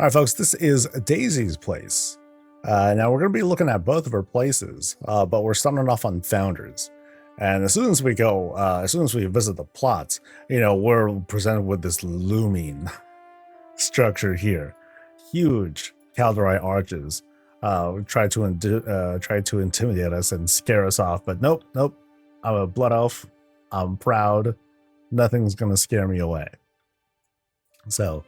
All right, folks, this is Daisy's place. Now we're going to be looking at both of her places, but we're starting off on Founders. And as soon as we visit the plots, we're presented with this looming structure here. Huge Caldari arches try to intimidate us and scare us off, but nope. I'm a blood elf. I'm proud. Nothing's going to scare me away. So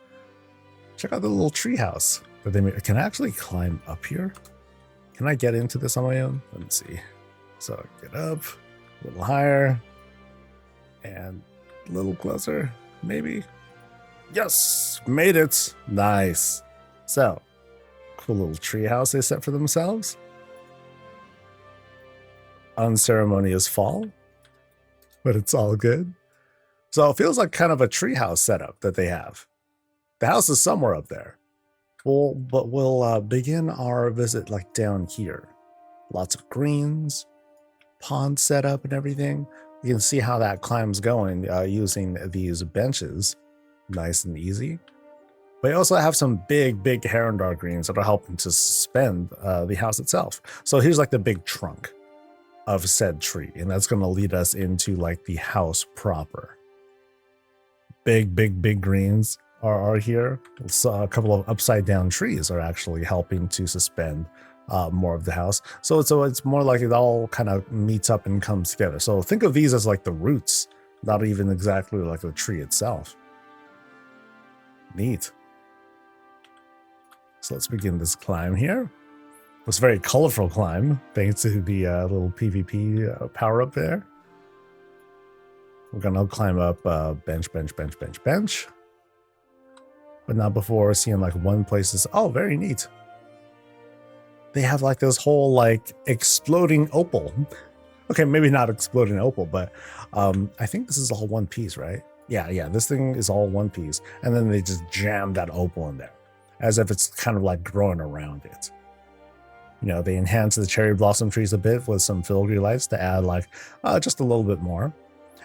check out the little treehouse that they made. Can I actually climb up here? Can I get into this on my own? Let me see. So get up, a little higher, and a little closer, maybe. Yes, made it. Nice. So, cool little treehouse they set for themselves. Unceremonious fall, but it's all good. So it feels like kind of a treehouse setup that they have. The house is somewhere up there. But we'll begin our visit like down here. Lots of greens, pond setup and everything. You can see how that climb's going using these benches. Nice and easy. But you also have some big Herondar greens that are helping to suspend the house itself. So here's like the big trunk of said tree, and that's going to lead us into like the house proper. Big greens are here. So a couple of upside down trees are actually helping to suspend more of the house. So it's more like it all kind of meets up and comes together. So think of these as like the roots, not even exactly like the tree itself. Neat. So let's begin this climb here. It's a very colorful climb, thanks to the little PvP power up there. We're gonna climb up bench. But not before seeing like one place is, oh, very neat. They have like this whole like exploding opal. Okay, maybe not exploding opal, but I think this is all one piece, right? Yeah, this thing is all one piece. And then they just jam that opal in there as if it's kind of like growing around it. They enhance the cherry blossom trees a bit with some filigree lights to add like just a little bit more.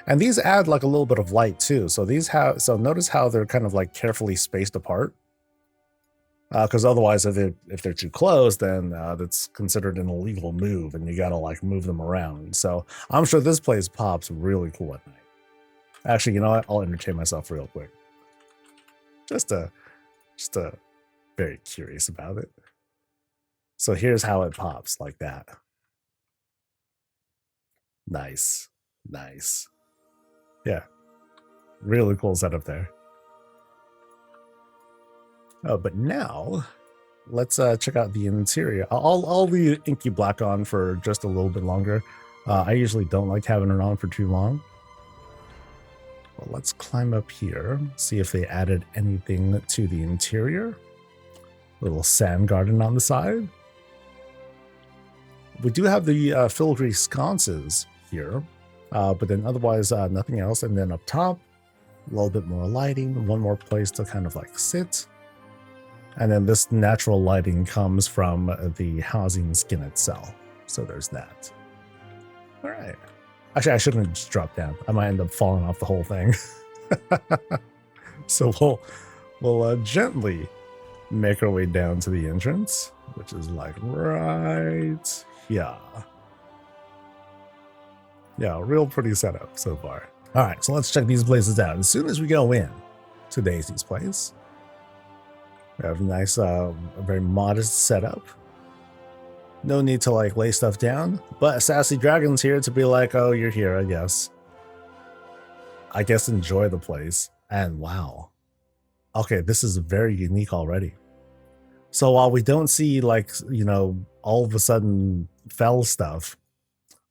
And these add like a little bit of light too. So notice how they're kind of like carefully spaced apart. Because otherwise, if they're too close, then that's considered an illegal move, and you gotta like move them around. So I'm sure this place pops really cool at night. Actually, you know what? I'll entertain myself real quick. Just very curious about it. So here's how it pops like that. Nice. Yeah, really cool setup there. Oh, but now let's check out the interior. I'll leave Inky Black on for just a little bit longer. I usually don't like having it on for too long. Well, let's climb up here, see if they added anything to the interior. Little sand garden on the side. We do have the filigree sconces here. But then otherwise, nothing else. And then up top, a little bit more lighting, one more place to kind of like sit. And then this natural lighting comes from the housing skin itself. So there's that. All right. Actually, I shouldn't have just dropped down. I might end up falling off the whole thing. So we'll gently make our way down to the entrance, which is like right here. Yeah, real pretty setup so far. All right, so let's check these places out. As soon as we go in to Daisy's place, we have a nice, very modest setup. No need to like lay stuff down, but Sassy Dragon's here to be like, oh, you're here, I guess. Enjoy the place. And wow. Okay, this is very unique already. So while we don't see like, all of a sudden fell stuff,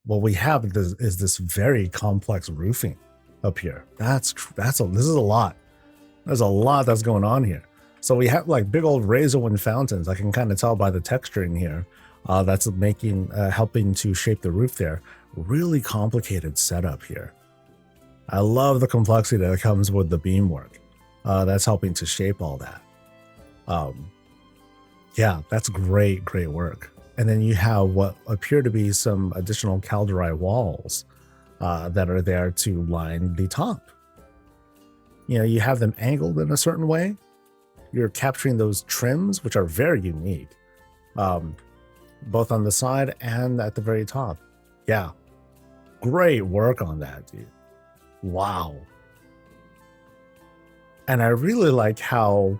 what we have is this very complex roofing up here. This is a lot. There's a lot that's going on here. So we have like big old razorwind fountains. I can kind of tell by the texturing here. That's helping to shape the roof there. Really complicated setup here. I love the complexity that comes with the beamwork. That's helping to shape all that. Yeah, that's great work. And then you have what appear to be some additional Caldari walls that are there to line the top. You have them angled in a certain way, you're capturing those trims, which are very unique, both on the side and at the very top. Yeah, great work on that, dude. Wow. And I really like how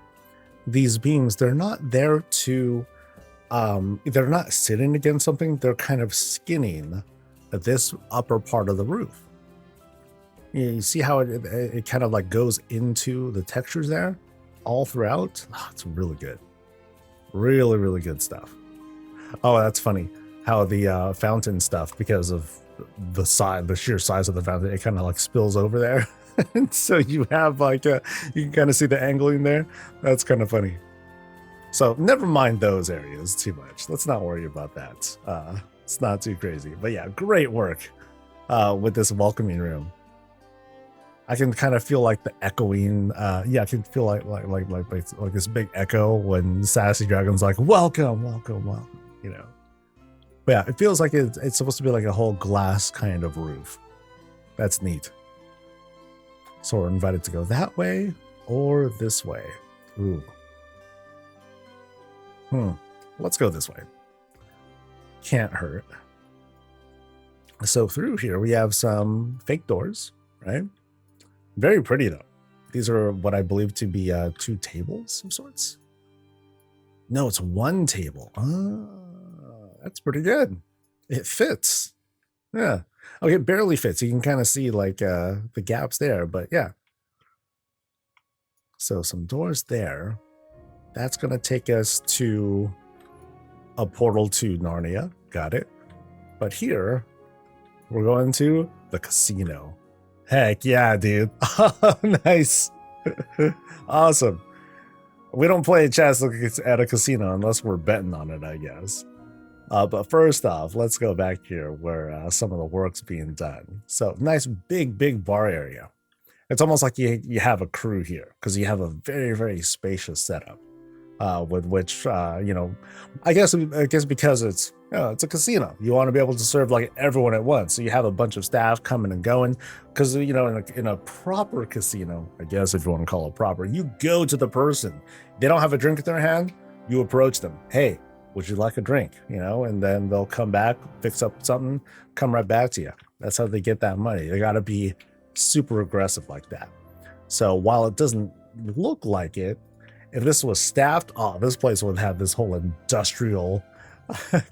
these beams, they're not there to, they're not sitting against something, they're kind of skinning this upper part of the roof. You see how it kind of like goes into the textures there all throughout. Oh, it's really good. Really, really good stuff. Oh, that's funny how the fountain stuff, because of the sheer size of the fountain, it kind of like spills over there. And so you have like you can kind of see the angling there. That's kind of funny. So never mind those areas too much. Let's not worry about that. It's not too crazy. But yeah, great work with this welcoming room. I can kind of feel like the echoing. Yeah, I can feel like this big echo when Sassy Dragon's like, welcome, welcome, welcome. You know. But yeah, it feels like it's supposed to be like a whole glass kind of roof. That's neat. So we're invited to go that way or this way. Ooh. Let's go this way. Can't hurt. So through here we have some fake doors, right? Very pretty though. These are what I believe to be 2 tables of sorts. No, it's 1 table. That's pretty good. It fits. Yeah. Okay, it barely fits. You can kind of see like the gaps there, but yeah. So some doors there. That's going to take us to a portal to Narnia. Got it. But here, we're going to the casino. Heck yeah, dude. Nice. Awesome. We don't play chess at a casino unless we're betting on it, I guess. But first off, let's go back here where some of the work's being done. So nice big bar area. It's almost like you have a crew here because you have a very, very spacious setup with which, you know, I guess because it's a casino. You want to be able to serve like everyone at once. So you have a bunch of staff coming and going because, you know, in a proper casino, I guess if you want to call it proper, you go to the person. They don't have a drink in their hand. You approach them. Hey, would you like a drink? You know, and then they'll come back, fix up something, come right back to you. That's how they get that money. They got to be super aggressive like that. So while it doesn't look like it, if this was staffed, oh, this place would have this whole industrial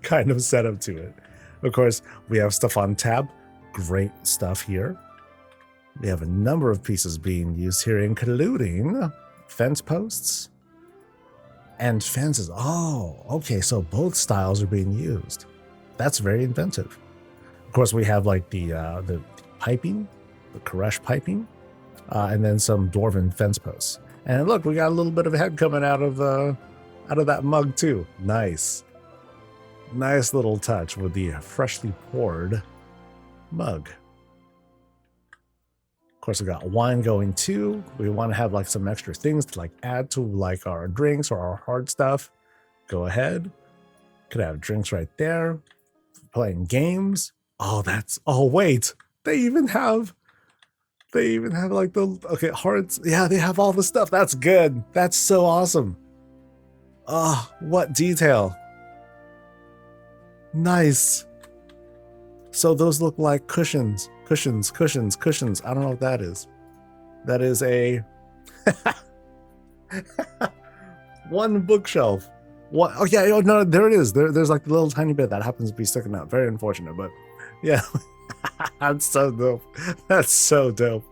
kind of setup to it. Of course, we have stuff on tab. Great stuff here. We have a number of pieces being used here, including fence posts and fences. Oh, okay, so both styles are being used. That's very inventive. Of course, we have like the piping, the Koresh piping, and then some dwarven fence posts. And look, we got a little bit of a head coming out of that mug too. Nice. Nice little touch with the freshly poured mug. Of course, we got wine going too. We want to have like some extra things to like add to like our drinks or our hard stuff. Go ahead. Could have drinks right there. Playing games. Oh, wait. They even have like the hearts. Yeah, they have all the stuff. That's good. That's so awesome. Oh, what detail. Nice. So those look like cushions. I don't know what that is. That is a one bookshelf. What? Oh yeah, oh, no, there it is. There's like a little tiny bit that happens to be sticking out. Very unfortunate, but yeah. That's so dope. That's so dope.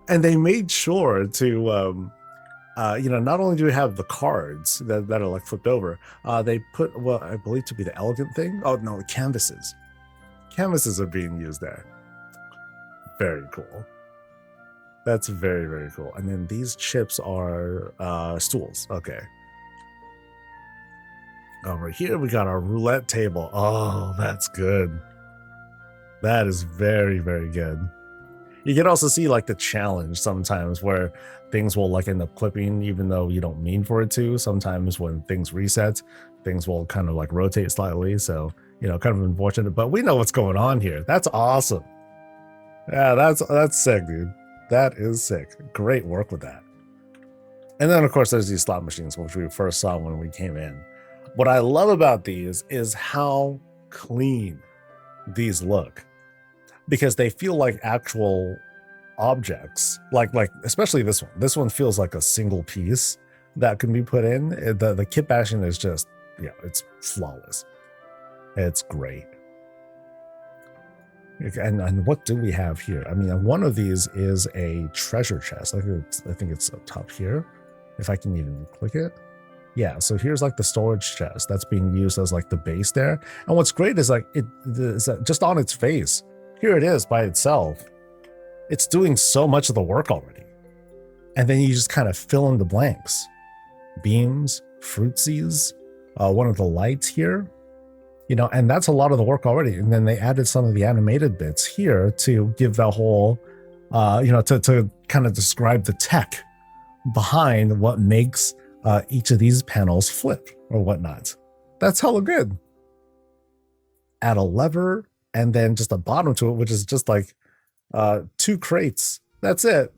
And they made sure to you know, not only do we have the cards that are like flipped over, they put what I believe to be the elegant thing. Oh no, the canvases. Canvases are being used there. Very cool. That's very, very cool. And then these chips are stools. Okay. Over here we got our roulette table. Oh, that's good. That is very, very good. You can also see like the challenge sometimes where things will like end up clipping even though you don't mean for it to. Sometimes when things reset, things will kind of like rotate slightly. So, you know, kind of unfortunate, but we know what's going on here. That's awesome. Yeah, that's sick, dude. That is sick. Great work with that. And then, of course, there's these slot machines, which we first saw when we came in. What I love about these is how clean these look, because they feel like actual objects. Like especially this one. This one feels like a single piece that can be put in. The kit bashing is just, yeah, it's flawless. It's great. And what do we have here? I mean, one of these is a treasure chest. I think it's up top here, if I can even click it. Yeah, so here's like the storage chest that's being used as like the base there. And what's great is like is that just on its face, here it is by itself. It's doing so much of the work already. And then you just kind of fill in the blanks. Beams, fruitsies, one of the lights here, you know, and that's a lot of the work already. And then they added some of the animated bits here to give the whole, you know, to kind of describe the tech behind what makes each of these panels flip or whatnot. That's hella good. Add a lever and then just a bottom to it, which is just like 2 crates. That's it.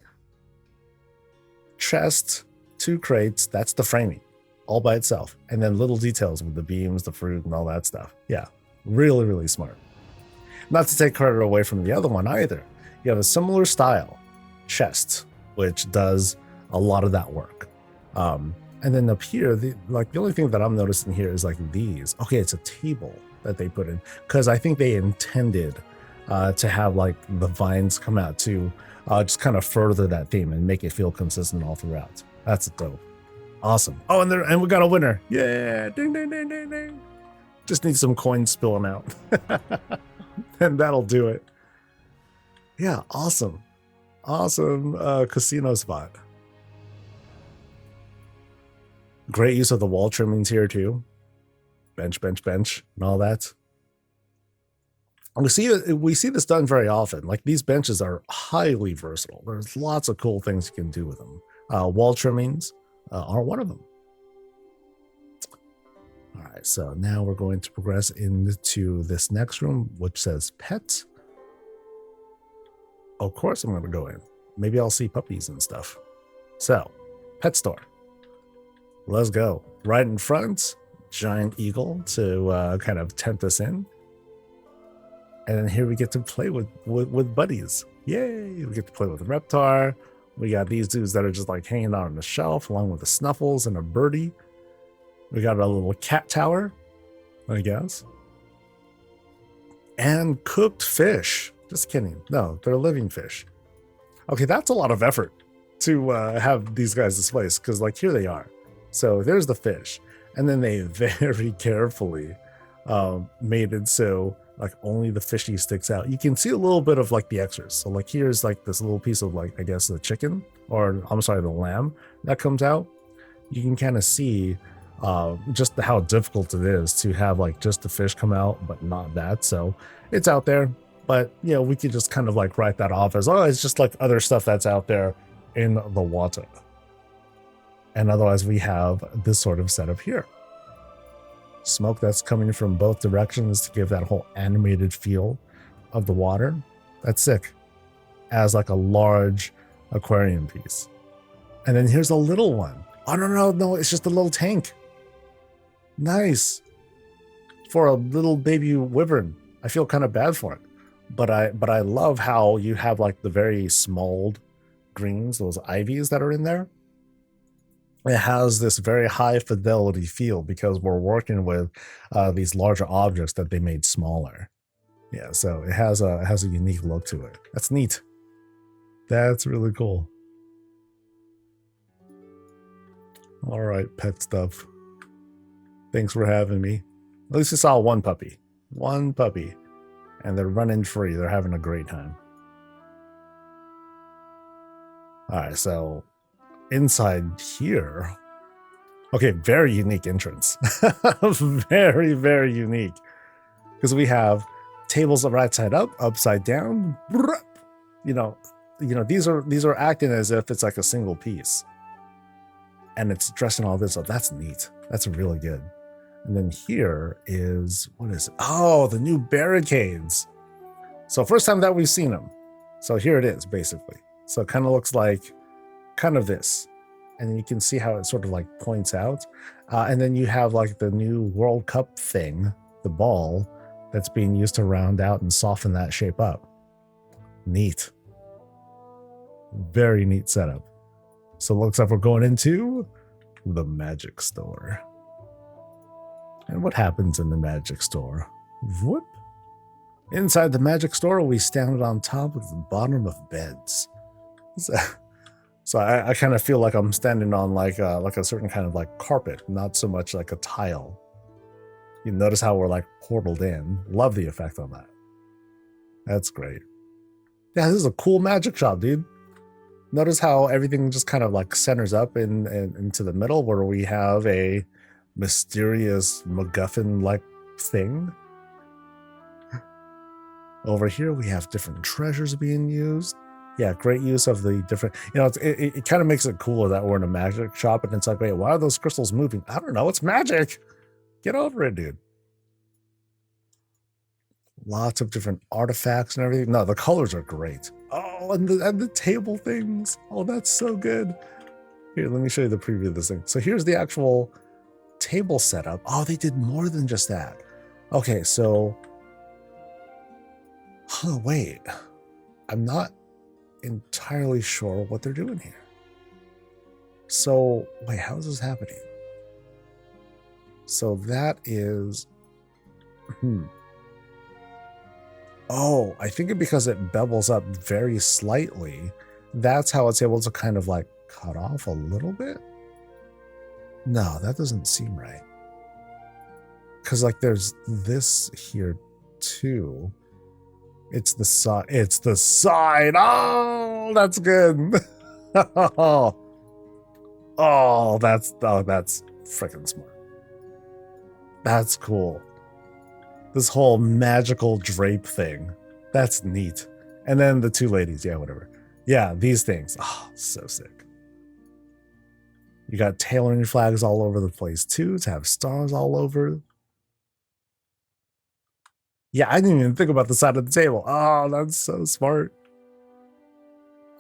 Chest, 2 crates. That's the framing all by itself. And then little details with the beams, the fruit, and all that stuff. Yeah, really, really smart. Not to take credit away from the other one either. You have a similar style chest, which does a lot of that work. And then up here, the only thing that I'm noticing here is like these. Okay, it's a table that they put in, because I think they intended to have like the vines come out to just kind of further that theme and make it feel consistent all throughout. That's dope. Awesome. Oh, and we got a winner. Yeah. Ding, ding, ding, ding, ding. Just need some coins spilling out. And that'll do it. Yeah, awesome. Awesome casino spot. Great use of the wall trimmings here too. Bench, bench, bench, and all that. And we see this done very often. Like these benches are highly versatile. There's lots of cool things you can do with them. Wall trimmings are one of them. All right, so now we're going to progress into this next room, which says pet. Of course I'm going to go in. Maybe I'll see puppies and stuff. So, pet store. Let's go. Right in front, giant eagle to kind of tempt us in. And then here we get to play with buddies. Yay! We get to play with Reptar. We got these dudes that are just like hanging out on the shelf, along with the Snuffles and a birdie. We got a little cat tower, I guess. And cooked fish. Just kidding. No, they're living fish. Okay, that's a lot of effort to have these guys displaced, because like here they are. So there's the fish. And then they very carefully made it so like only the fishy sticks out. You can see a little bit of like the extras. So like here's like this little piece of like, I guess the chicken, or I'm sorry, the lamb that comes out. You can kind of see just how difficult it is to have like just the fish come out, but not that. So it's out there, but you know, we could just kind of like write that off as, oh, it's just like other stuff that's out there in the water. And otherwise we have this sort of setup here. Smoke that's coming from both directions to give that whole animated feel of the water. That's sick. As like a large aquarium piece. And then here's a little one. Oh, no, it's just a little tank. Nice. For a little baby wyvern. I feel kind of bad for it. But I love how you have like the very small greens, those ivies that are in there. It has this very high fidelity feel because we're working with these larger objects that they made smaller. Yeah, so it has a unique look to it. That's neat. That's really cool. All right, pet stuff. Thanks for having me. At least I saw one puppy. One puppy. And they're running free. They're having a great time. All right, so inside here, okay, very unique entrance. Very, very unique, because we have tables right side up, upside down. You know, these are acting as if it's like a single piece, and it's dressing all this up. That's neat. That's really good. And then here is, what is it? Oh, the new barricades. So first time that we've seen them. So here it is, basically. So it kind of looks like kind of this. and then you can see how it sort of like points out. And then you have like the new World Cup thing, the ball, that's being used to round out and soften that shape up. Neat. Very neat setup. So it looks like we're going into the magic store. And what happens in the magic store? Whoop. Inside the magic store, we stand on top of the bottom of beds. So I kind of feel like I'm standing on like a certain kind of like carpet, not so much like a tile. You notice how we're like portaled in. Love the effect on that. That's great. Yeah, this is a cool magic shop, dude. Notice how everything just kind of like centers up into the middle where we have a mysterious MacGuffin-like thing. Over here, we have different treasures being used. Yeah, great use of the different, you know, it kind of makes it cooler that we're in a magic shop and it's like, wait, why are those crystals moving? I don't know, it's magic. Get over it, dude. Lots of different artifacts and everything. No, the colors are great. Oh, and the table things. Oh, that's so good. Here, let me show you the preview of this thing. So here's the actual table setup. Oh, they did more than just that. Okay, so, wait. I'm not entirely sure what they're doing here. So, wait, how is this happening? So that is, Oh, I think because it bevels up very slightly, that's how it's able to kind of like cut off a little bit. No, that doesn't seem right. Because like there's this here too. It's the side. It's the side. Oh, that's good. oh, that's freaking smart. That's cool. This whole magical drape thing. That's neat. And then the two ladies. Yeah, whatever. Yeah, these things. Oh, so sick. You got tailoring flags all over the place too, to have stars all over. Yeah, I didn't even think about the side of the table. Oh, that's so smart.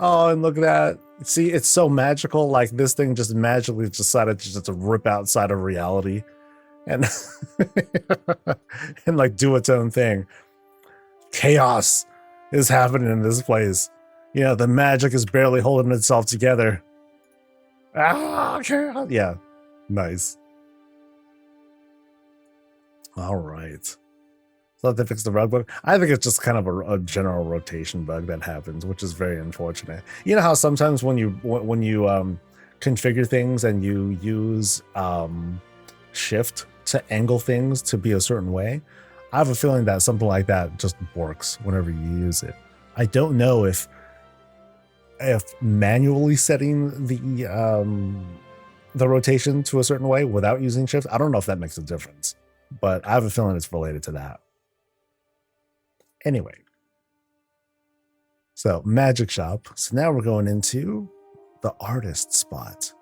Oh, and look at that. See, it's so magical. Like this thing just magically decided to just rip outside of reality and and like do its own thing. Chaos is happening in this place. You know, the magic is barely holding itself together. Ah, chaos. Yeah, nice. All right. So they fix the rug bug. I think it's just kind of a general rotation bug that happens, which is very unfortunate. You know how sometimes when you configure things and you use shift to angle things to be a certain way, I have a feeling that something like that just works whenever you use it. I don't know if manually setting the rotation to a certain way without using shift, I don't know if that makes a difference, but I have a feeling it's related to that. Anyway, so magic shop. So now we're going into the artist spot,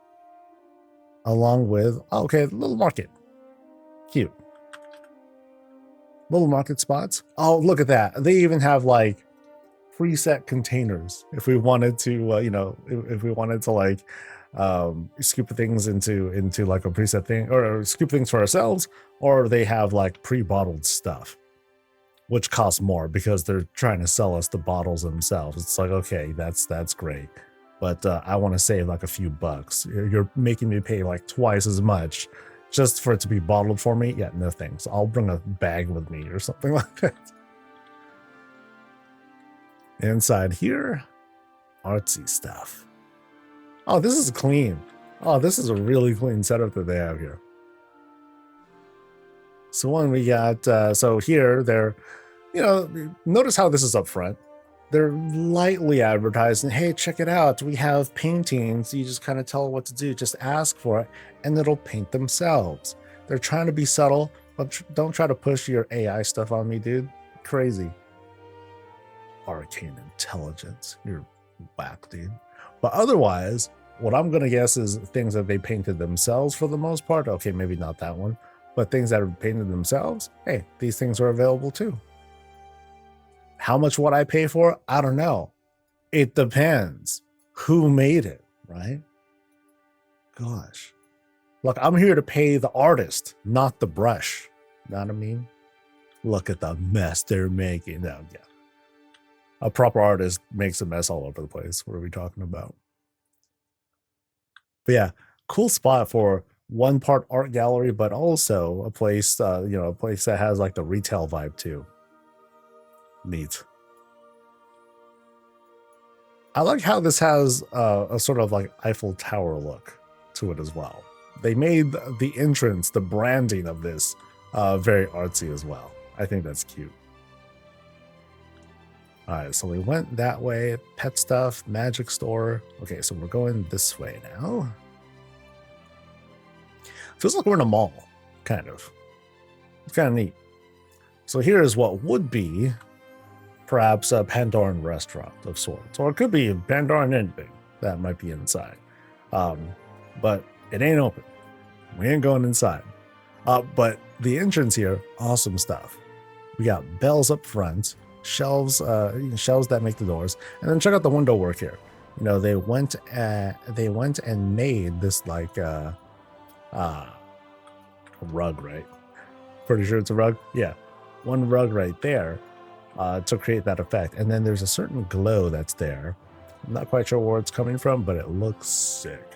along with okay, little market, cute little market spots. Oh, look at that! They even have like preset containers if we wanted to, you know, if we wanted to like scoop things into like a preset thing, or scoop things for ourselves, or they have like pre-bottled stuff, which costs more because they're trying to sell us the bottles themselves. It's like, okay, that's great, but I want to save like a few bucks. You're making me pay like twice as much just for it to be bottled for me. Yeah, no thanks. I'll bring a bag with me or something like that. Inside here, artsy stuff. Oh, this is clean. Oh, this is a really clean setup that they have here. So one we got, so here they're, you know, notice how this is up front. They're lightly advertising, hey, check it out. We have paintings. You just kind of tell it what to do. Just ask for it and it'll paint themselves. They're trying to be subtle, but don't try to push your AI stuff on me, dude. Crazy. Arcane intelligence. You're whack, dude. But otherwise, what I'm going to guess is things that they painted themselves for the most part. Okay, maybe not that one. But things that are painted themselves, hey, these things are available too. How much would I pay for it? I don't know. It depends who made it, right? gosh. Look, I'm here to pay the artist, not the brush. Know what I mean? Look at the mess they're making. No, yeah. A proper artist makes a mess all over the place. What are we talking about? But yeah, cool spot for one part art gallery, but also a place, a place that has like the retail vibe too. Neat. I like how this has a sort of like Eiffel Tower look to it as well. They made the entrance, the branding of this very artsy as well. I think that's cute. All right, so we went that way. Pet stuff, magic store. Okay, so we're going this way now. Feels like we're in a mall, kind of. It's kind of neat. So here is what would be perhaps a Pandoran restaurant of sorts, or it could be Pandoran anything that might be inside. But it ain't open. We ain't going inside. But the entrance here, awesome stuff. We got bells up front, shelves that make the doors, and then check out the window work here. You know, they went and made this like a rug, right? Pretty sure it's a rug. Yeah, one rug right there to create that effect. And then there's a certain glow that's there. I'm not quite sure where it's coming from, but it looks sick.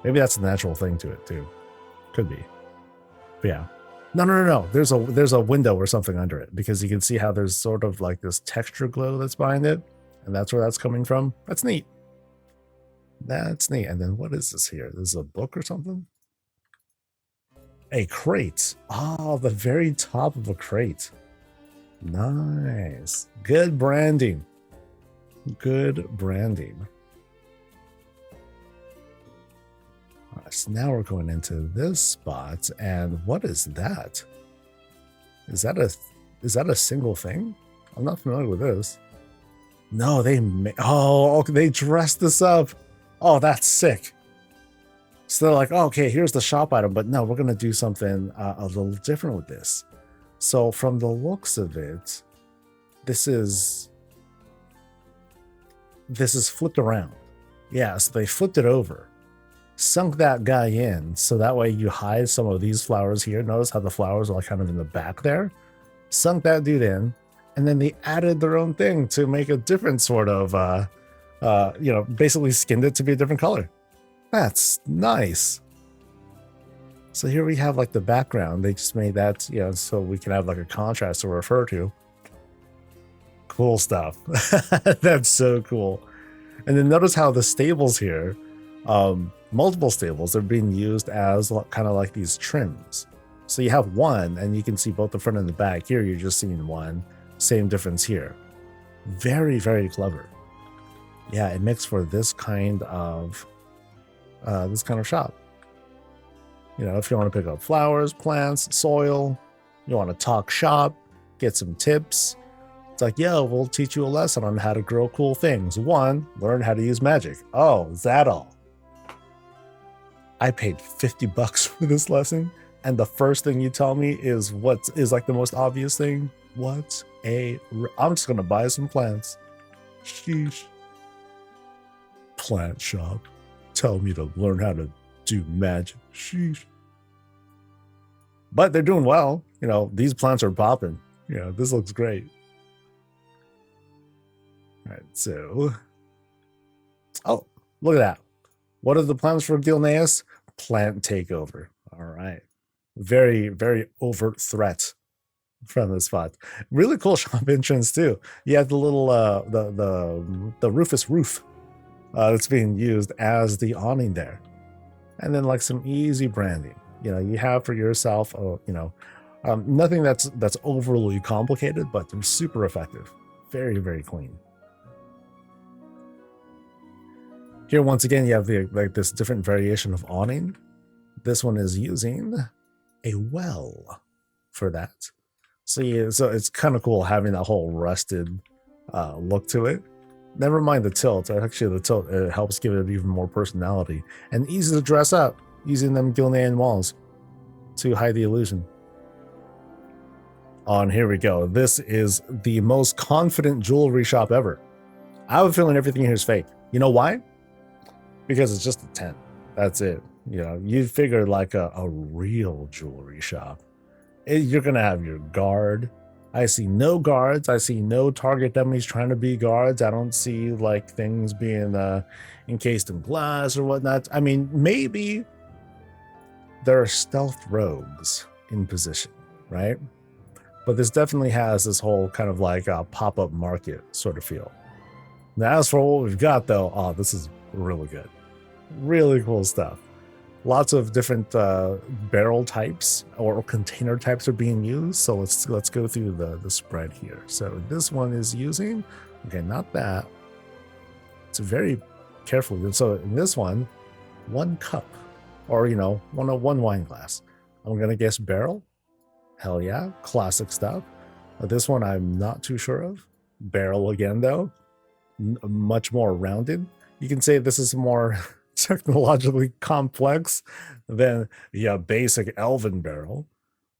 Maybe that's a natural thing to it too. Could be. But yeah. No. There's a window or something under it, because you can see how there's sort of like this texture glow that's behind it, and that's where that's coming from. That's neat. That's neat. And then what is this here? This is a book or something? A crate. Oh, the very top of a crate. Nice. Good branding. Good branding. All right, so now we're going into this spot, and what is that? Is that a single thing? I'm not familiar with this. No, they dressed this up. Oh, that's sick. So they're like, oh, okay, here's the shop item, but no, we're gonna do something a little different with this. So from the looks of it, this is flipped around. Yeah, so they flipped it over, sunk that guy in, so that way you hide some of these flowers here. Notice how the flowers are like kind of in the back there. Sunk that dude in, and then they added their own thing to make a different sort of, basically skinned it to be a different color. That's nice. So here we have like the background. They just made that, so we can have like a contrast to refer to. Cool stuff. That's so cool. And then notice how the stables here, multiple stables, are being used as kind of like these trims. So you have one, and you can see both the front and the back. Here you're just seeing one. Same difference here. Very, very clever. Yeah, it makes for this kind of shop. If you want to pick up flowers, plants, soil, you want to talk shop, get some tips. It's like, yo, we'll teach you a lesson on how to grow cool things. 1, learn how to use magic. Oh, is that all? I paid $50 for this lesson, and the first thing you tell me is what is like the most obvious thing. I'm just gonna buy some plants. Sheesh. Plant shop. Tell me to learn how to do magic. Sheesh. But they're doing well. These plants are popping. This looks great. All right, so. Oh, look at that. What are the plans for Gilneas? Plant takeover. All right. Very, very overt threat from the spot. Really cool shop entrance too. You have the little the Rufus roof that's being used as the awning there, and then like some easy branding. You have for yourself. Nothing that's overly complicated, but they're super effective. Very, very clean. Here, once again, you have this different variation of awning. This one is using a well for that. So it's kind of cool having that whole rusted look to it. Never mind the tilt. Actually, the tilt helps give it even more personality, and easy to dress up using them Gilnean walls to hide the illusion. And here we go. This is the most confident jewelry shop ever. I have a feeling everything here is fake. You know why? because it's just a tent. That's it. You know, you'd figure like a real jewelry shop. You're gonna have your guard. I see no guards. I see no target dummies trying to be guards. I don't see like things being encased in glass or whatnot. I mean, maybe there are stealth rogues in position, right? But this definitely has this whole kind of like a pop-up market sort of feel. Now, as for what we've got though, oh, this is really good. Really cool stuff. Lots of different barrel types or container types are being used. So let's go through the spread here. So this one is using, okay, not that. It's very carefully. So in this one cup, or you know, one wine glass. I'm gonna guess barrel. Hell yeah, classic stuff. This one I'm not too sure of. Barrel again though, much more rounded. You can say this is more technologically complex than basic elven barrel,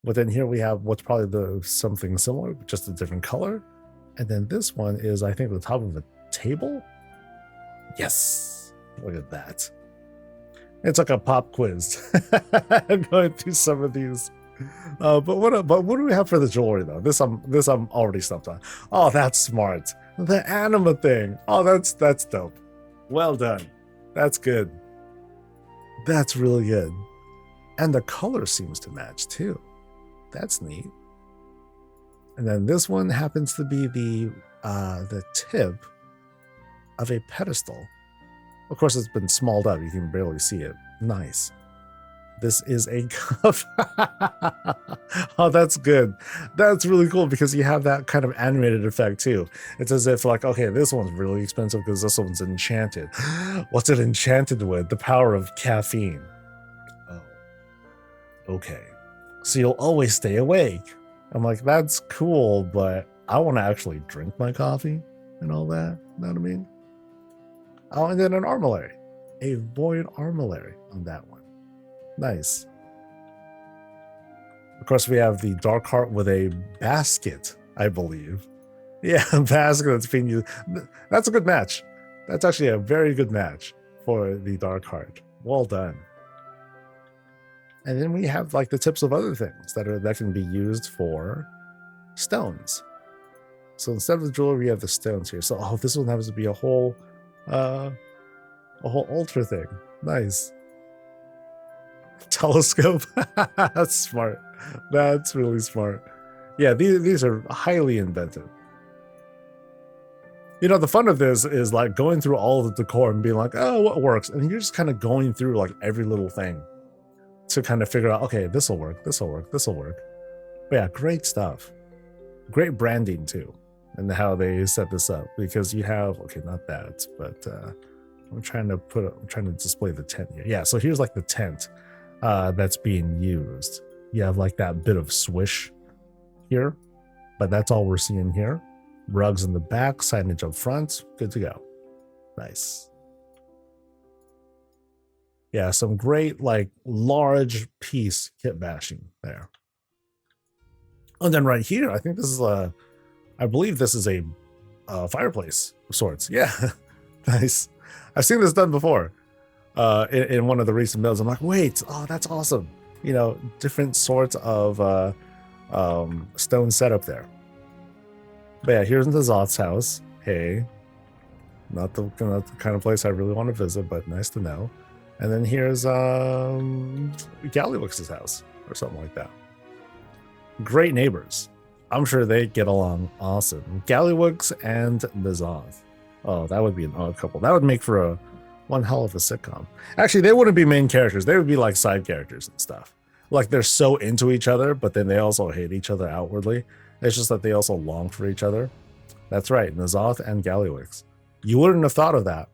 but then here we have what's probably something similar, just a different color. And then this one is, I think, the top of a table. Yes, look at that. It's like a pop quiz. Going through some of these. But what do we have for the jewelry though? This I'm already stumped on. Oh, that's smart. The anima thing. Oh, that's dope. Well done. That's good. That's really good. And the color seems to match too. That's neat. And then this one happens to be the tip of a pedestal. Of course, it's been smalled up. You can barely see it. Nice. This is a cup. Oh, that's good. That's really cool because you have that kind of animated effect too. It's as if like, okay, this one's really expensive because this one's enchanted. What's it enchanted with? The power of caffeine. Oh, okay. So you'll always stay awake. I'm like, that's cool, but I want to actually drink my coffee and all that. You know what I mean? Oh, and then an armillary. A void armillary on that one. Nice. Of course, we have the dark heart with a basket, I believe. Yeah, a basket that's being used. That's a good match. That's actually a very good match for the dark heart. Well done. And then we have like the tips of other things that can be used for stones. So instead of the jewelry, we have the stones here. So this one happens to be a whole altar thing. Nice. Telescope. That's smart. That's really smart. Yeah, these are highly inventive. You know, the fun of this is like going through all of the decor and being like, oh, what works? And you're just kind of going through like every little thing to kind of figure out, okay, this will work, this will work, this will work. But yeah, great stuff. Great branding too, and how they set this up, because you have, okay, not that, but I'm trying to display the tent here. Yeah, so here's like the tent that's being used. You have like that bit of swish here, but that's all we're seeing here. Rugs in the back, signage up front, good to go. Nice. Yeah, some great like large piece kit bashing there. And then right here, I think this is I believe this is a fireplace of sorts. Yeah, nice. I've seen this done before. In one of the recent builds. I'm like, wait, oh, that's awesome. You know, different sorts of stone setup there. But yeah, here's Azeroth's house. Hey, not the kind of place I really want to visit, but nice to know. And then here's Gallywix's house or something like that. Great neighbors. I'm sure they get along awesome. Gallywix and Azeroth. Oh, that would be an odd couple. That would make for one hell of a sitcom. Actually, they wouldn't be main characters. They would be like side characters and stuff. Like they're so into each other, but then they also hate each other outwardly. It's just that they also long for each other. That's right, Azeroth and Gallywix. You wouldn't have thought of that,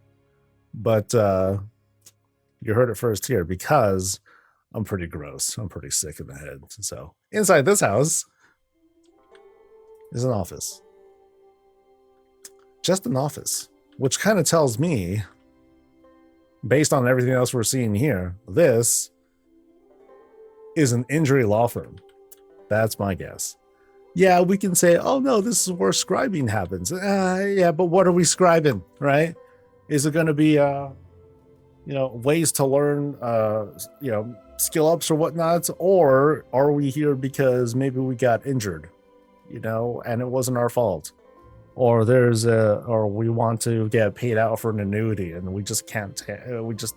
but you heard it first here, because I'm pretty gross. I'm pretty sick in the head. So inside this house is an office. Just an office, which kind of tells me, based on everything else we're seeing here, this is an injury law firm. That's my guess. Yeah, we can say, oh no, this is where scribing happens. Yeah, but what are we scribing, right? Is it going to be ways to learn, skill ups or whatnot, or are we here because maybe we got injured, and it wasn't our fault, or or we want to get paid out for an annuity and we just can't, we just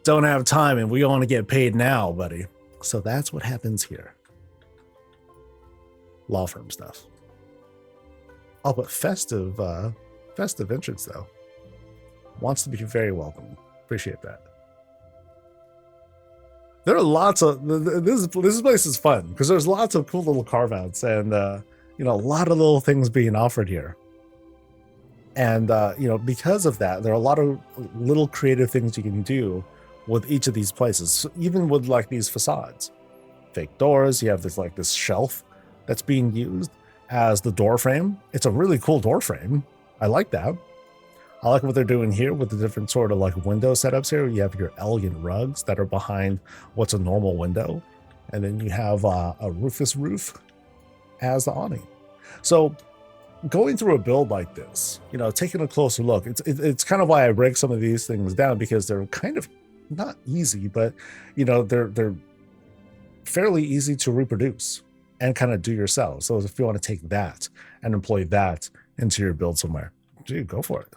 don't have time and we want to get paid now, buddy. So that's what happens here. Law firm stuff. Oh, but festive entrance though. Wants to be very welcome. Appreciate that. There are lots of this place is fun because there's lots of cool little carve outs and a lot of little things being offered here. And because of that, there are a lot of little creative things you can do with each of these places. So even with like these facades, fake doors, you have this shelf that's being used as the door frame. It's a really cool door frame. I like that. I like what they're doing here with the different sort of like window setups here. You have your elegant rugs that are behind what's a normal window. And then you have a roofless roof as the awning. So going through a build like this, taking a closer look, it's kind of why I break some of these things down, because they're kind of not easy, but they're fairly easy to reproduce and kind of do yourself. So if you want to take that and employ that into your build somewhere, dude, go for it.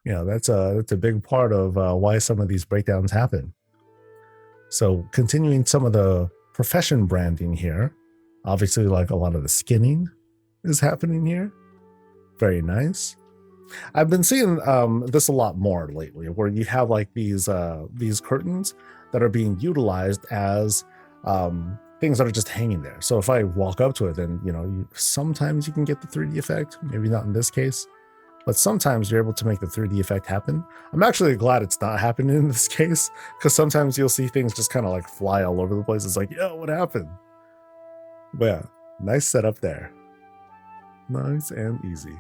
That's a big part of why some of these breakdowns happen. So continuing some of the profession branding here, obviously like a lot of the skinning is happening here. Very nice. I've been seeing this a lot more lately, where you have like these curtains that are being utilized as things that are just hanging there. So if I walk up to it, then sometimes you can get the 3D effect. Maybe not in this case, but sometimes you're able to make the 3D effect happen. I'm actually glad it's not happening in this case, because sometimes you'll see things just kind of like fly all over the place. It's like, yo, what happened? But yeah, nice setup there. Nice and easy.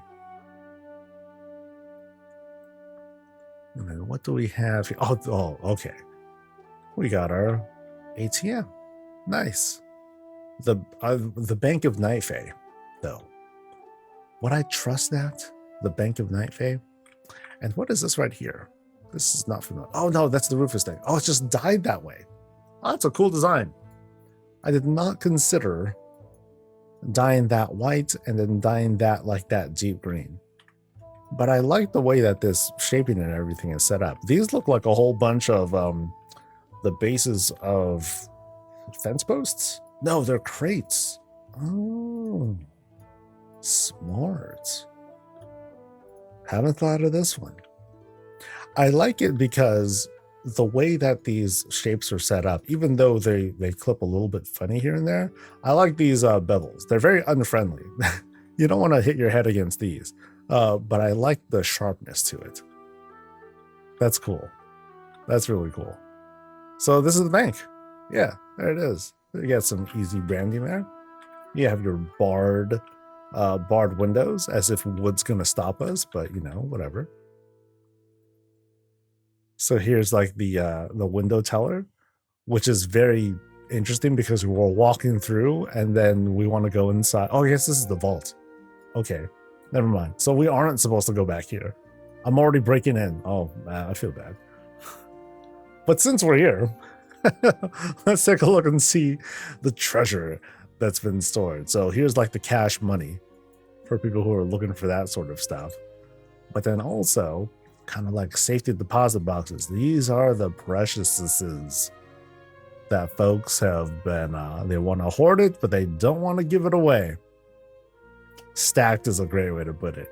And then what do we have here? Oh, okay. We got our ATM. Nice. The Bank of Night Fae, though. Would I trust that? The Bank of Night Fae? And what is this right here? This is not familiar. Oh no, that's the Rufus thing. Oh, it's just dyed that way. Oh, that's a cool design. I did not consider dyeing that white and then dyeing that like that deep green. But I like the way that this shaping and everything is set up. These look like a whole bunch of the bases of fence posts. No, they're crates. Oh, smart. Haven't thought of this one. I like it because the way that these shapes are set up, even though they clip a little bit funny here and there, I like these bevels. They're very unfriendly. You don't want to hit your head against these, but I like the sharpness to it. That's cool. That's really cool. So this is the bank. Yeah, there it is. You got some easy branding there. You have your barred windows, as if wood's gonna stop us, but whatever. So here's like the window teller, which is very interesting because we're walking through and then we want to go inside. Oh, yes, this is the vault. Okay, never mind. So we aren't supposed to go back here. I'm already breaking in. Oh, man, I feel bad. But since we're here, let's take a look and see the treasure that's been stored. So here's like the cash money for people who are looking for that sort of stuff. But then also kind of like safety deposit boxes. These are the preciousnesses that folks have been, they want to hoard it, but they don't want to give it away. Stacked is a great way to put it.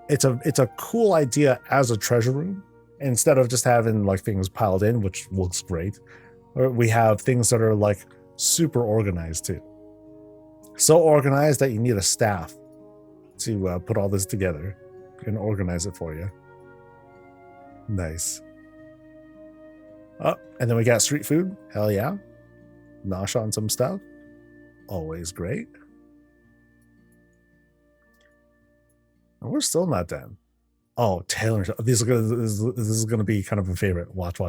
It's a cool idea as a treasure room. Instead of just having like things piled in, which looks great, or we have things that are like super organized too. So organized that you need a staff to put all this together and organize it for you. Nice. Oh, and then we got street food. Hell yeah. Nosh on some stuff. Always great. And we're still not done. Oh, tailoring. This is gonna be kind of a favorite. Watch.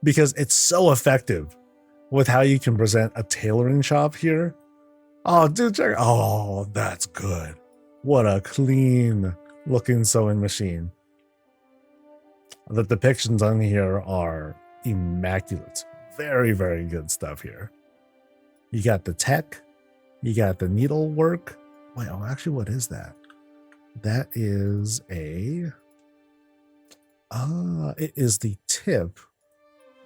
Because it's so effective with how you can present a tailoring shop here. Oh, dude, check. Oh, that's good. What a clean looking sewing machine. The depictions on here are immaculate. Very, very good stuff here. You got the tech, you got the needlework. Wait, oh, actually, what is that? That is a, it is the tip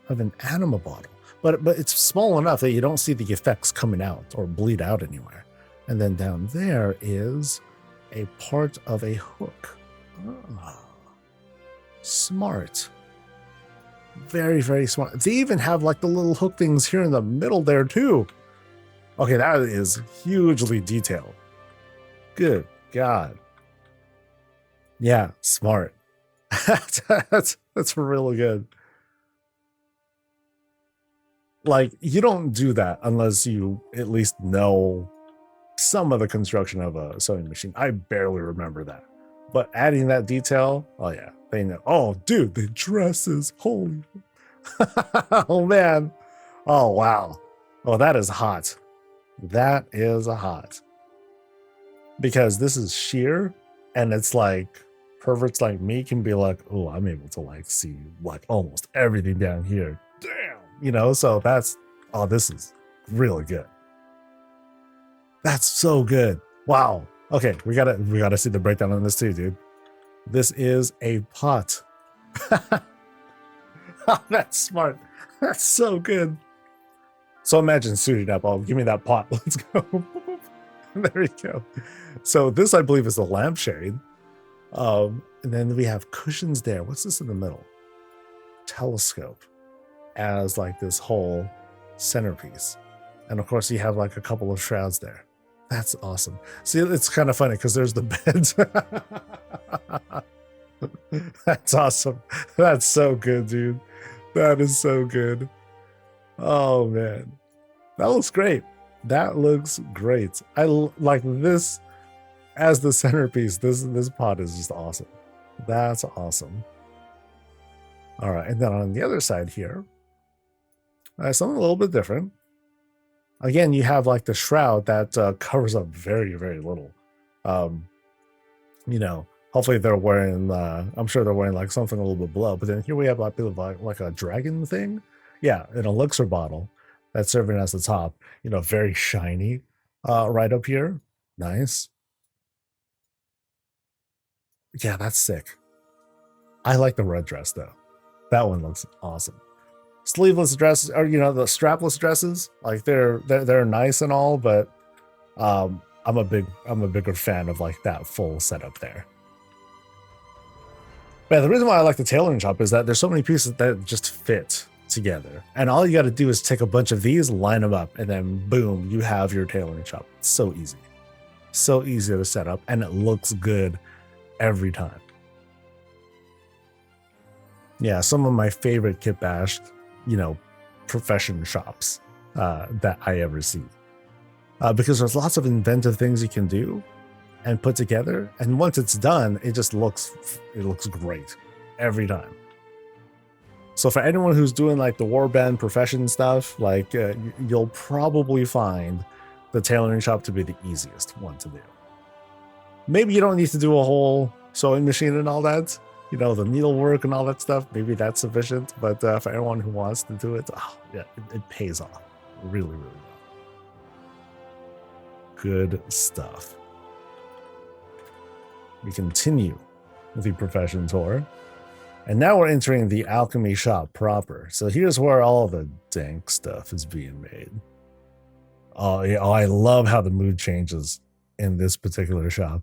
of an anima bottle, but it's small enough that you don't see the effects coming out or bleed out anywhere. And then down there is a part of a hook. Oh, smart. Very, very smart. They even have like the little hook things here in the middle there too. Okay, that is hugely detailed. Good God. Yeah, smart. that's really good. Like, you don't do that unless you at least know some of the construction of a sewing machine. I barely remember that. But adding that detail, oh yeah, they know. Oh, dude, the dresses, holy. Oh, man. Oh, wow. Oh, that is hot. That is hot. Because this is sheer, and it's like, perverts like me can be like, oh, I'm able to like see like almost everything down here. Damn. You know, so that's, oh, this is really good. That's so good. Wow. Okay, we gotta see the breakdown on this too, dude. This is a pot. Oh, that's smart. That's so good. So imagine suiting up. Oh, give me that pot. Let's go. There we go. So this, I believe, is the lampshade. And then we have cushions there. What's this in the middle? Telescope as like this whole centerpiece. And of course, you have like a couple of shrouds there. That's awesome. See, it's kind of funny because there's the beds. That's awesome. That's so good, dude. That is so good. Oh, man. That looks great. That looks great. I like this as the centerpiece. This pot is just awesome. That's awesome. All right. And then on the other side here, something a little bit different. Again, you have like the shroud that covers up very, very little. You know, hopefully they're wearing, I'm sure they're wearing like something a little bit below. But then here we have like a dragon thing. Yeah, an elixir bottle that's serving as the top. You know, very shiny right up here. Nice. Yeah, that's sick. I like the red dress though. That one looks awesome. Sleeveless dresses, or you know, the strapless dresses, like they're nice and all, but I'm a bigger fan of like that full setup there. But the reason why I like the tailoring shop is that there's so many pieces that just fit together, and all you got to do is take a bunch of these, line them up, and then boom, you have your tailoring shop. It's so easy to set up, and it looks good every time. Yeah, some of my favorite kit bashed, you know, profession shops that I ever see, because there's lots of inventive things you can do and put together, and once it's done, it looks great every time. So for anyone who's doing like the warband profession stuff, like you'll probably find the tailoring shop to be the easiest one to do. Maybe you don't need to do a whole sewing machine and all that, you know, the needlework and all that stuff. Maybe that's sufficient, but for anyone who wants to do it, oh, yeah, it pays off really, really well. Good stuff. We continue with the profession tour. And now we're entering the alchemy shop proper. So here's where all the dank stuff is being made. Oh, yeah, I love how the mood changes in this particular shop.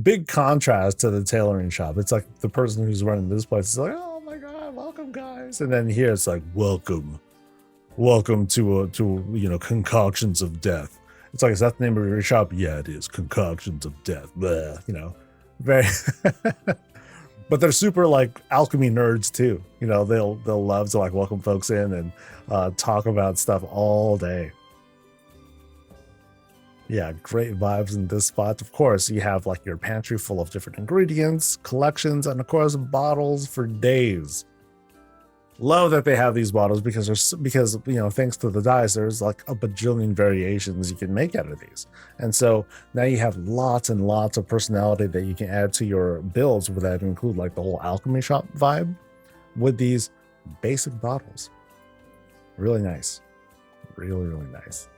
Big contrast to the tailoring shop. It's like the person who's running this place is like, oh my God, welcome guys. And then here it's like, welcome to you know, concoctions of death. It's like, is that the name of your shop? Yeah, it is. Concoctions of death. Blah, you know, very. But they're super like alchemy nerds too. You know, they'll love to like welcome folks in and talk about stuff all day. Yeah, great vibes in this spot. Of course, you have like your pantry full of different ingredients, collections, and of course bottles for days. Love that they have these bottles because you know, thanks to the dyes, there's like a bajillion variations you can make out of these. And so now you have lots and lots of personality that you can add to your builds that include like the whole alchemy shop vibe with these basic bottles. Really nice. Really, really nice.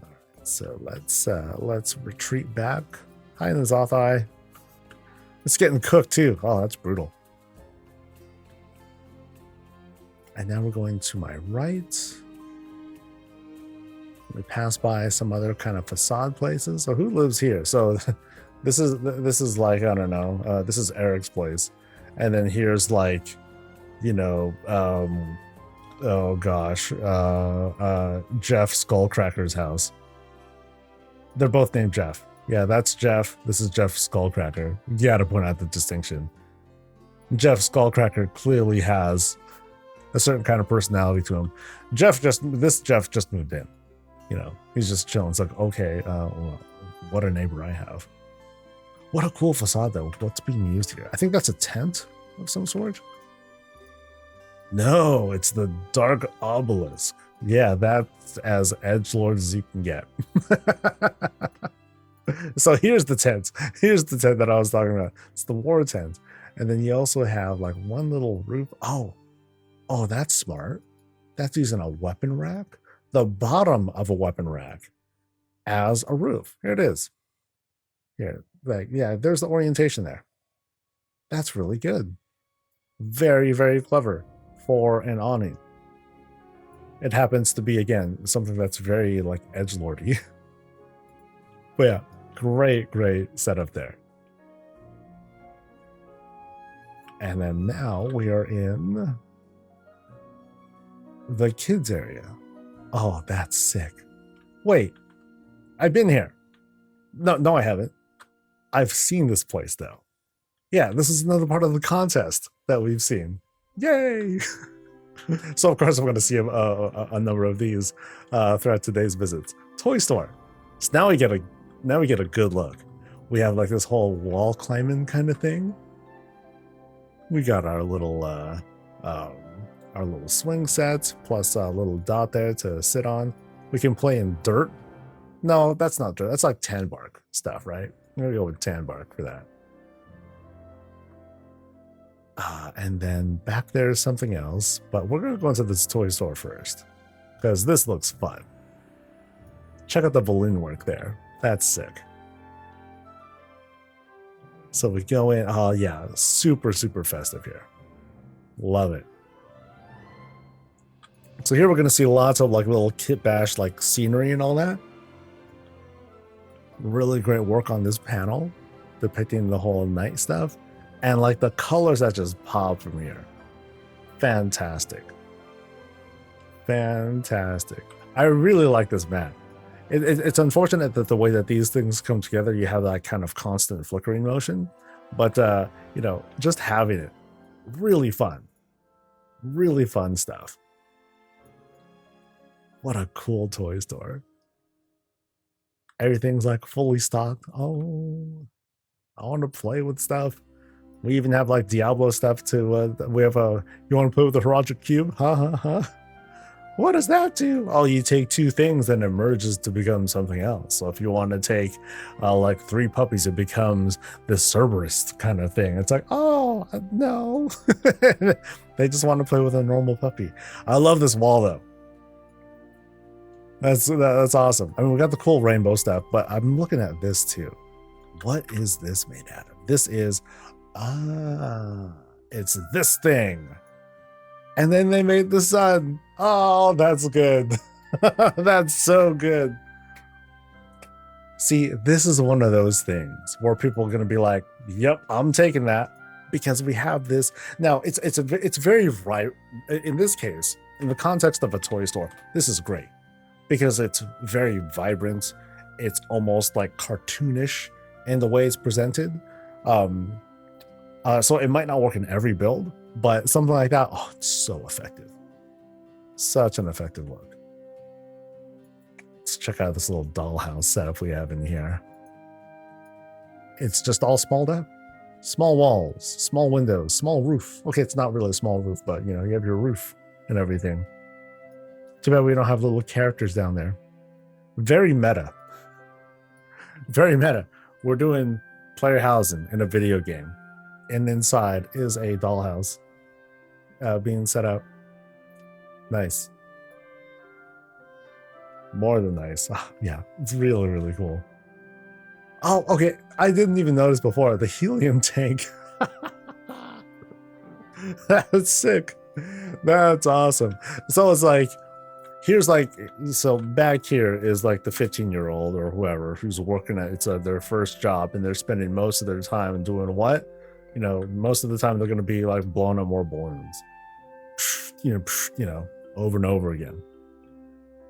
All right, so let's retreat back. Hi, Nazathai. It's getting cooked too. Oh, that's brutal. And now we're going to my right. We pass by some other kind of facade places. So who lives here? So this is like, I don't know. This is Eric's place, and then here's like, you know, oh gosh, Jeff Skullcracker's house. They're both named Jeff. Yeah, that's Jeff. This is Jeff Skullcracker. You got to point out the distinction. Jeff Skullcracker clearly has a certain kind of personality to him. This Jeff just moved in. You know, he's just chilling. It's like, okay, well, what a neighbor I have. What a cool facade though. What's being used here? I think that's a tent of some sort. No, it's the Dark Obelisk. Yeah, that's as edgelord as you can get. So here's the tent. Here's the tent that I was talking about. It's the war tent. And then you also have like one little roof. Oh, that's smart. That's using a weapon rack. The bottom of a weapon rack as a roof. Here it is. Here, like, yeah, there's the orientation there. That's really good. Very, very clever for an awning. It happens to be, again, something that's very like edgelordy. But yeah, great setup there. And then now we are in the kids area. Oh, that's sick. Wait, I've been here. No, I haven't. I've seen this place though. Yeah, this is another part of the contest that we've seen. Yay! So of course I'm going to see a number of these throughout today's visits. Toy store. So now we get a good look. We have like this whole wall climbing kind of thing. We got our little swing sets plus a little dot there to sit on. We can play in dirt. No, that's not dirt. That's like tan bark stuff, right? I'm gonna go with tan bark for that. And then back there is something else, but we're gonna go into this toy store first because this looks fun. Check out the balloon work there. That's sick. So we go in. Oh yeah, super festive here. Love it. So here we're gonna see lots of like little kit bash like scenery and all that. Really great work on this panel, depicting the whole night stuff, and like the colors that just pop from here. Fantastic. I really like this map. It's unfortunate that the way that these things come together, you have that kind of constant flickering motion, but you know, just having it, really fun stuff. What a cool toy store. Everything's like fully stocked. Oh, I want to play with stuff. We even have like Diablo stuff to, we have you want to play with the Heroic Cube? Huh? What does that do? Oh, you take two things and it merges to become something else. So if you want to take like 3 puppies, it becomes this Cerberus kind of thing. It's like, oh, no. They just want to play with a normal puppy. I love this wall though. That's awesome. I mean, we got the cool rainbow stuff, but I'm looking at this too. What is this made out of? This is, it's this thing. And then they made the sun. Oh, that's good. That's so good. See, this is one of those things where people are going to be like, yep, I'm taking that, because we have this. Now, it's very right. In this case, in the context of a toy store, this is great because it's very vibrant. It's almost like cartoonish in the way it's presented. So it might not work in every build, but something like that, oh, it's so effective. Such an effective look. Let's check out this little dollhouse setup we have in here. It's just all smalled up. Small walls, small windows, small roof. Okay, it's not really a small roof, but you know, you have your roof and everything. Too bad we don't have little characters down there. Very meta. Very meta. We're doing player housing in a video game. And inside is a dollhouse being set up. Nice. More than nice. Oh, yeah, it's really, really cool. Oh, okay. I didn't even notice before. The helium tank. That's sick. That's awesome. So it's like, here's like, so back here is like the 15-year-old or whoever who's working at, it's their first job, and they're spending most of their time doing what? You know, most of the time they're going to be like blowing up more balloons. You know, over and over again.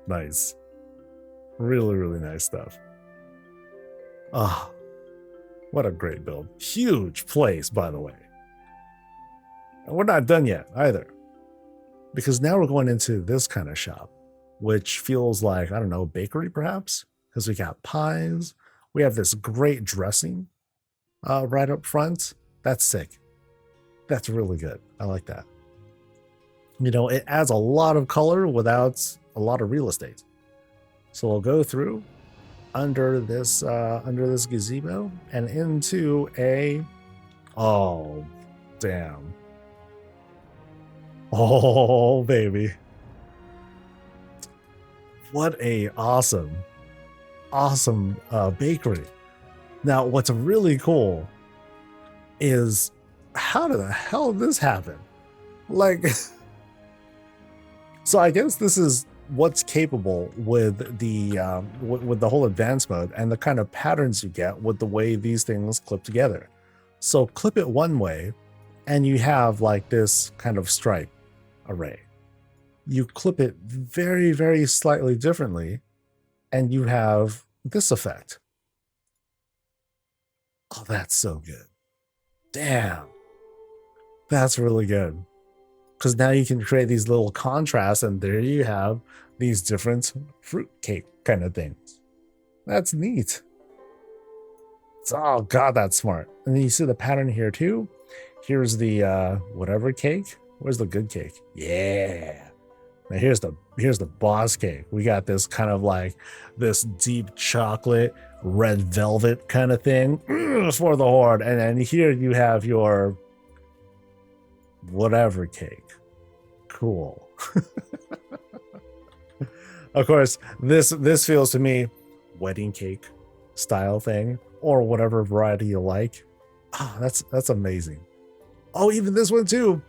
Nice. Really, really nice stuff. Ah, oh, what a great build. Huge place, by the way. And we're not done yet either, because now we're going into this kind of shop, which feels like, I don't know, bakery perhaps, because we got pies. We have this great dressing right up front. That's sick. That's really good. I like that. You know, it adds a lot of color without a lot of real estate. So we'll go through under this gazebo and into a, oh, damn. Oh, baby. What a awesome bakery. Now, what's really cool is, how did the hell did this happen? Like, so I guess this is what's capable with the whole advanced mode and the kind of patterns you get with the way these things clip together. So clip it one way and you have like this kind of stripe array. You clip it very, very slightly differently and you have this effect. Oh, that's so good. Damn. That's really good. Because now you can create these little contrasts, and there you have these different fruit cake kind of things. That's neat. Oh God, that's smart. And then you see the pattern here too. Here's the whatever cake. Where's the good cake? Yeah. Now here's the boss cake. We got this kind of like this deep chocolate, red velvet kind of thing for the horde. And then here you have your whatever cake. Cool. Of course, this feels to me wedding cake style thing, or whatever variety you like. Ah, that's amazing. Oh, even this one too.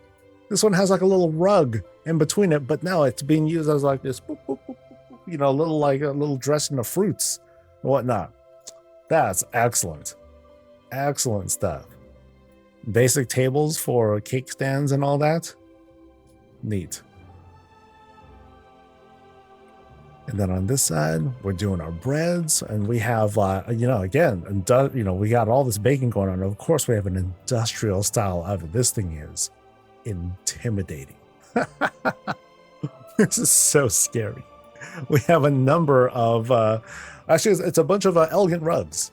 This one has like a little rug in between it, but now it's being used as like this, boop, boop, boop, boop, you know, a little dressing of fruits and whatnot. That's excellent. Excellent stuff. Basic tables for cake stands and all that. Neat. And then on this side, we're doing our breads, and we have, you know, again, you know, we got all this baking going on. Of course, we have an industrial style of it. This thing is intimidating. This is so scary. We have a number of, actually, it's a bunch of elegant rugs.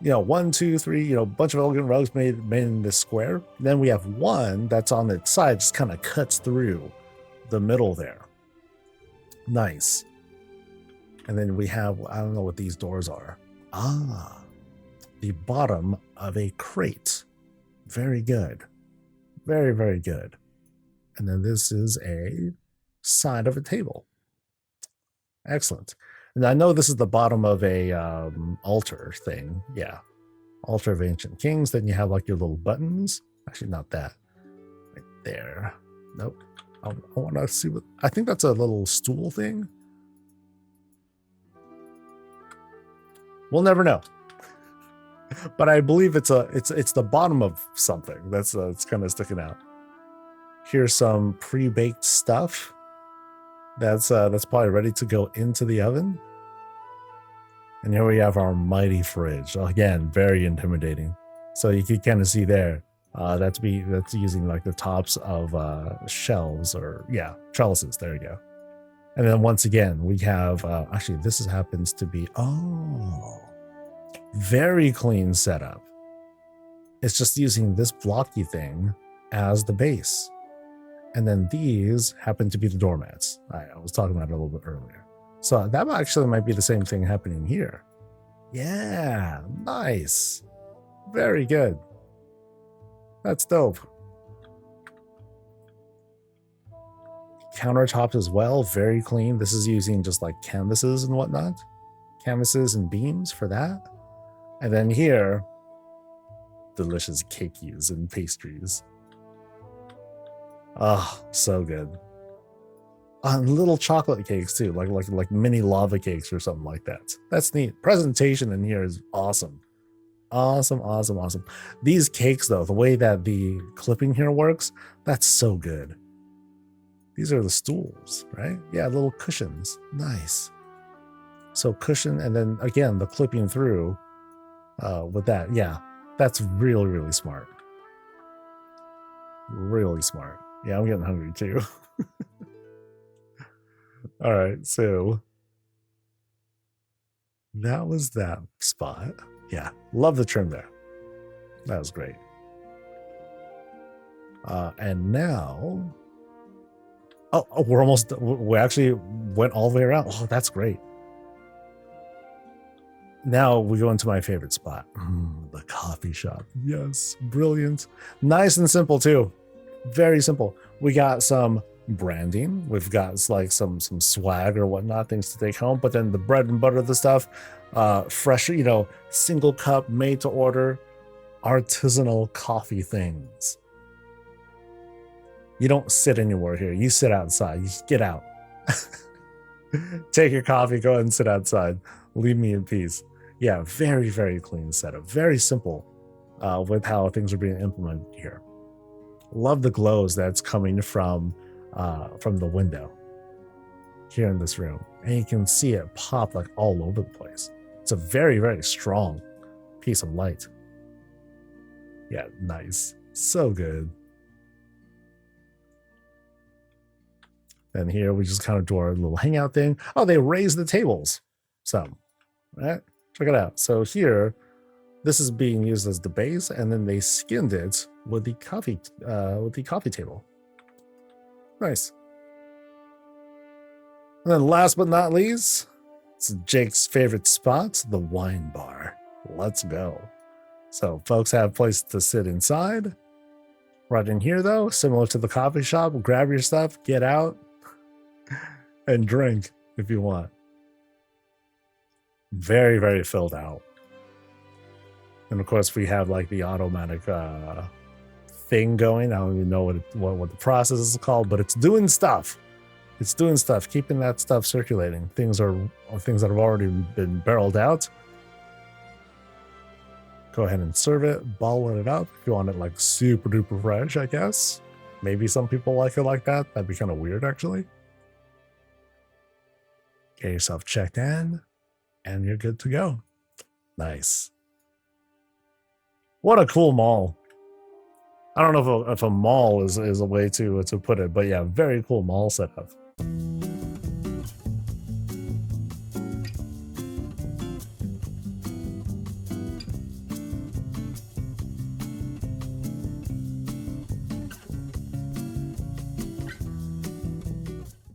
You know, 1, 2, 3, you know, a bunch of elegant rugs made in this square. Then we have one that's on the side, just kind of cuts through the middle there. Nice. And then we have, I don't know what these doors are. Ah, the bottom of a crate. Very good. Very, very good. And then this is a side of a table. Excellent. And I know this is the bottom of a altar thing. Yeah. Altar of Ancient Kings. Then you have like your little buttons. Actually, not that. Right there. Nope. I want to see what, I think that's a little stool thing. We'll never know. But I believe it's the bottom of something that's it's kind of sticking out. Here's some pre-baked stuff. That's probably ready to go into the oven. And here we have our mighty fridge. Again, very intimidating. So you can kind of see there. That's using like the tops of shelves, or yeah, trellises. There you go. And then once again, we have actually this happens to be very clean setup. It's just using this blocky thing as the base. And then these happen to be the doormats. I was talking about it a little bit earlier. So that actually might be the same thing happening here. Yeah, nice. Very good. That's dope. Countertops as well, very clean. This is using just like canvases and whatnot. Canvases and beams for that. And then here, delicious cakeys and pastries. Oh, so good. Little chocolate cakes too, like mini lava cakes or something like that. That's neat. Presentation in here is awesome. Awesome, awesome, awesome. These cakes though, the way that the clipping here works, that's so good. These are the stools, right? Yeah, little cushions. Nice. So cushion, and then again, the clipping through with that. Yeah, that's really, really smart. Really smart. Yeah, I'm getting hungry too. All right, so that was that spot. Yeah, love the trim there. That was great. And now, oh, we actually went all the way around. Oh, that's great. Now we go into my favorite spot, the coffee shop. Yes, brilliant. Nice and simple too. Very simple. We got some branding. We've got like some swag or whatnot, things to take home. But then the bread and butter of the stuff, fresh, single cup, made to order, artisanal coffee things. You don't sit anywhere here. You sit outside. You just get out. Take your coffee, go ahead and sit outside. Leave me in peace. Yeah, very, very clean setup. Very simple with how things are being implemented here. Love the glows that's coming from the window here in this room. And you can see it pop like all over the place. It's a very, very strong piece of light. Yeah, nice. So good. And here we just kind of do our little hangout thing. Oh, they raised the tables. Some, right? Check it out. So here, this is being used as the base, and then they skinned it with the coffee table. Nice. And then last but not least, it's Jake's favorite spot, the wine bar. Let's go. So folks have a place to sit inside. Right in here though, similar to the coffee shop, grab your stuff, get out, and drink if you want. Very, very filled out. And of course we have like the automatic thing going. I don't even know what the process is called, but it's doing stuff. It's doing stuff, keeping that stuff circulating. Things that have already been barreled out. Go ahead and serve it, bottle it up. If you want it like super duper fresh, I guess. Maybe some people like it like that. That'd be kind of weird actually. Get yourself checked in and you're good to go. Nice. What a cool mall. I don't know if a mall is a way to put it, but yeah, very cool mall setup.